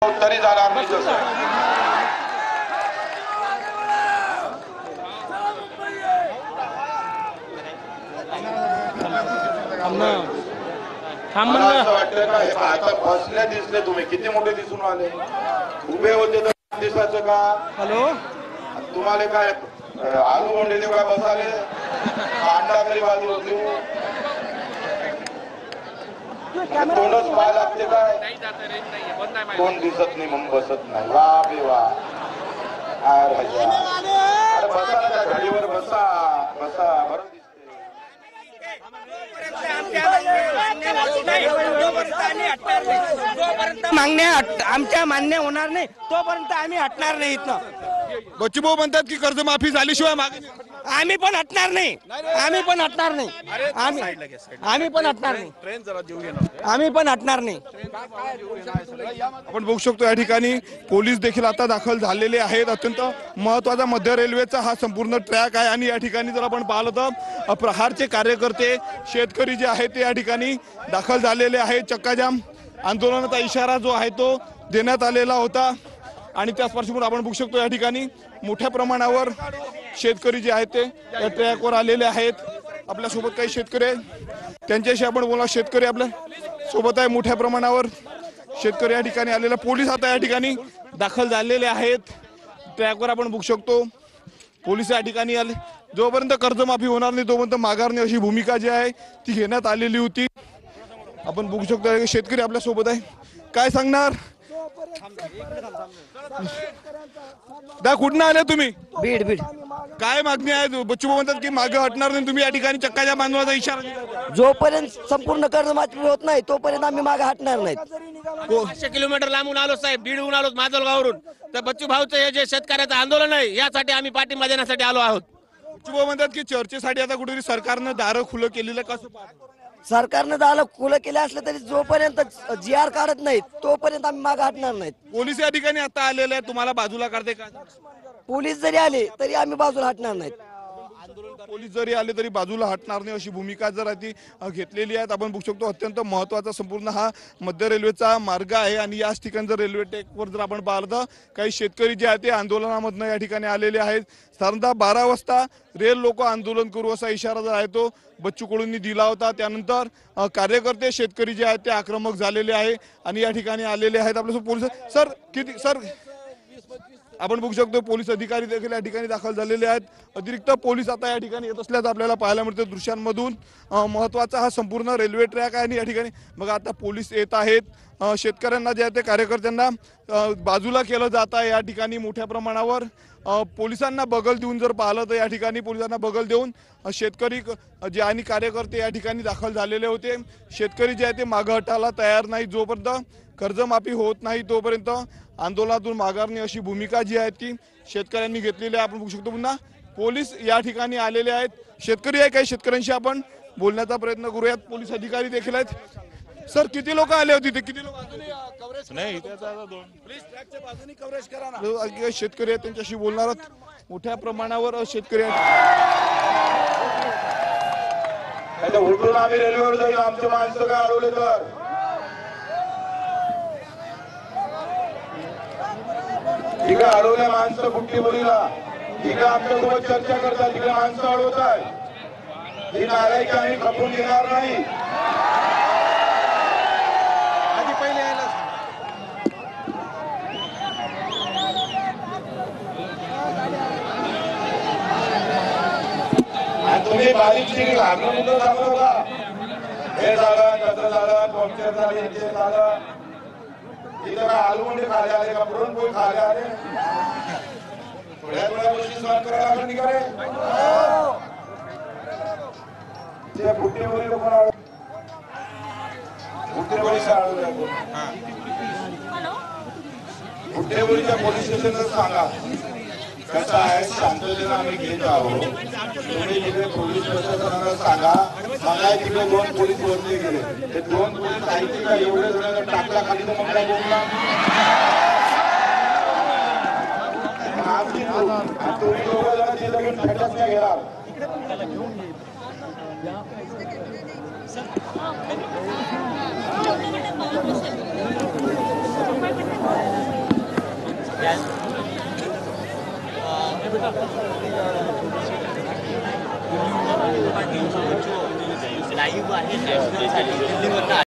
तरी जाणार नाही तसं. मला असं वाटतं का हे आता फसले दिसले, तुम्ही किती मोठे दिसून आले, उभे होते तर दिसायचं का? हॅलो, तुम्हाला काय आलू बोंडे काय बसाले, अंडा तरी बाजू होती, तोंडच पाय लागते काय? कोण दिसत नाही मग बसत नाही. वा बे वा, अरे बसा ना त्या गाडीवर, बसा बसा, बरं दिसते. मागण्या आमच्या मान्य होणार नाही तोपर्यंत आम्ही हटणार नाही इथनं. बच्चूभाऊ म्हणतात की कर्जमाफी झाल्याशिवाय मागे आम्ही पण हटणार नाही, आम्ही पण हटणार नाही, आम्ही पण हटणार नाही, आम्ही पण हटणार नाही. आपण बघू शकतो या ठिकाणी पोलीस देखील आता दाखल झालेले आहेत. अत्यंत महत्वाचा मध्य रेल्वेचा हा संपूर्ण ट्रॅक आहे आणि या ठिकाणी जर आपण पाहिलं तर प्रहारचे कार्यकर्ते, शेतकरी जे आहेत ते या ठिकाणी दाखल झालेले आहेत. चक्काजाम आंदोलनाचा इशारा जो आहे तो देण्यात आलेला होता आणि त्याच पार्श्वभूमीवर आपण बघू शकतो या ठिकाणी मोठ्या प्रमाणावर शेतकरी जे आहेत ते या ट्रॅकवर आलेले आहेत. आपल्यासोबत काही शेतकरी आहेत, त्यांच्याशी आपण बोला. शेतकरी आपल्या सोबत आहे, मोठ्या प्रमाणावर शेतकरी या ठिकाणी आलेला. पोलीस आता या ठिकाणी दाखल झालेले आहेत. ट्रॅकवर आपण बघू शकतो पोलीस या ठिकाणी आले. जोपर्यंत कर्जमाफी होणार नाही तोपर्यंत माघार नाही अशी भूमिका जी आहे ती घेण्यात आलेली होती. आपण बघू शकतो शेतकरी आपल्या सोबत आहे. काय सांगणार? दा कुठनं आले तुम्ही? बीड बीड. काय मागणी आहे? बच्चूभाऊ म्हणतात की मागे हटणार नाही तुम्ही, या ठिकाणी चक्काच्या बांधवाचा इशारा दिला. जोपर्यंत संपूर्ण कर्जमाफी होत नाही तोपर्यंत आम्ही मागे हटणार नाहीत. 500 किलोमीटर लांबून आलो साहेब, बीडहून आलो, माजलगावरून. तर बच्चू भाऊचं हे जे शेतकऱ्याचं आंदोलन आहे यासाठी आम्ही पाठिंबा देण्यासाठी आलो आहोत. बच्चूभाऊ म्हणतात की चर्चेसाठी आता कुठेतरी सरकारनं दारं खुलं केलेलं, कसं पाहता? सरकारनं झालं खुलं केलं असलं तरी जोपर्यंत GR काढत नाहीत तोपर्यंत आम्ही मागे हटणार नाहीत. पोलीस या ठिकाणी आता आलेले आहेत, तुम्हाला बाजूला काढते का? पोलीस जरी आले तरी आम्ही बाजूला हटणार नाहीत. पोलीस जरी आले तरी बाजूला हटणार नाही अशी भूमिका जर ती घेतलेली आहे. आपण बघू शकतो अत्यंत महत्वाचा संपूर्ण हा मध्य रेल्वेचा मार्ग आहे आणि याच ठिकाणी जर रेल्वे ट्रॅकवर जर आपण पाहिलं तर काही शेतकरी जे आहेत ते आंदोलनामधनं या ठिकाणी आलेले आहेत. साधारणतः 12 वाजता रेल लोक आंदोलन करू असा इशारा जो आहे तो बच्चू कडूंनी दिला होता. त्यानंतर कार्यकर्ते, शेतकरी जे आहेत ते आक्रमक झालेले आहे आणि या ठिकाणी आलेले आहेत. आपल्यासोबत पोलीस सर किती सर आपण बघू शकतो पोलीस अधिकारी देखील या ठिकाणी दाखल झालेले आहेत. अतिरिक्त पोलीस आता या ठिकाणी येत असल्याचं आपल्याला पाहायला मिळतं दृश्यांमधून. महत्वाचा हा संपूर्ण रेल्वे ट्रॅक आहे आणि या ठिकाणी मग आता पोलीस येत आहेत. शेतकऱ्यांना जे आहे ते कार्यकर्त्यांना बाजूला केलं जात आहे. या ठिकाणी मोठ्या प्रमाणावर पोलिसांना बगल देऊन जर पाहिलं तर या ठिकाणी पोलिसांना बगल देऊन शेतकरी जे आणि कार्यकर्ते या ठिकाणी दाखल झालेले होते. शेतकरी जे आहे ते मागं हटायला तयार नाही. जोपर्यंत कर्जमाफी होत नाही तोपर्यंत आंदोलनातून माघार नाही अशी भूमिका जी आहे ती शेतकऱ्यांनी घेतलेली आहे. आपण बघू शकतो पुन्हा पोलीस या ठिकाणी आलेले आहेत. शेतकरी आहे, काही शेतकऱ्यांशी आपण बोलण्याचा प्रयत्न करूयात. पोलीस अधिकारी देखील आहेत. सर किती लोक आले होते ते? किती लोक नाही शेतकरी आहेत त्यांच्याशी बोलणार आहोत. मोठ्या प्रमाणावर शेतकरी आहेत. उठून आम्ही रेल्वेवर जाईल, आमचे माणसं काय अडवले तर इकडे अडवल्या माणसं बुट्टीबोलीला, इकडे आमच्यासोबत चर्चा करतात, तिकडे माणसं अडवत आहेत. ही नारायकी आम्ही खपून घेणार नाही. तुम्ही बारीकशी घाबरून मुलं सांगू का? हे झालं, कसं झालं, पंक्चर झाले, ते झालं. इथं काय आलू म्हणजे खाले आले का? पुरणपोळी खाले आले? थोड्या थोड्या गोष्टी सहन करायला लागली का रे? ते बुट्टीबोली लोक बुट्टीबोलीच्या अडवल्या, बुट्टीबोलीच्या पोलीस स्टेशनला सांगा कसं आहे. शांततेनं आम्ही घेत आहोत. तुम्ही तिकडे पोलीस प्रशासनाला सांगा. मला तिकडे 2 पोलीस वरले गेले, ते 2 पोलीस आहेत का? एवढे जणांना टाकला खाली तर मग काय बोलला? तुम्ही 2 जण तिथे घेऊन फॅटच नाही घेणार. Thank you. लाईव्ह आहे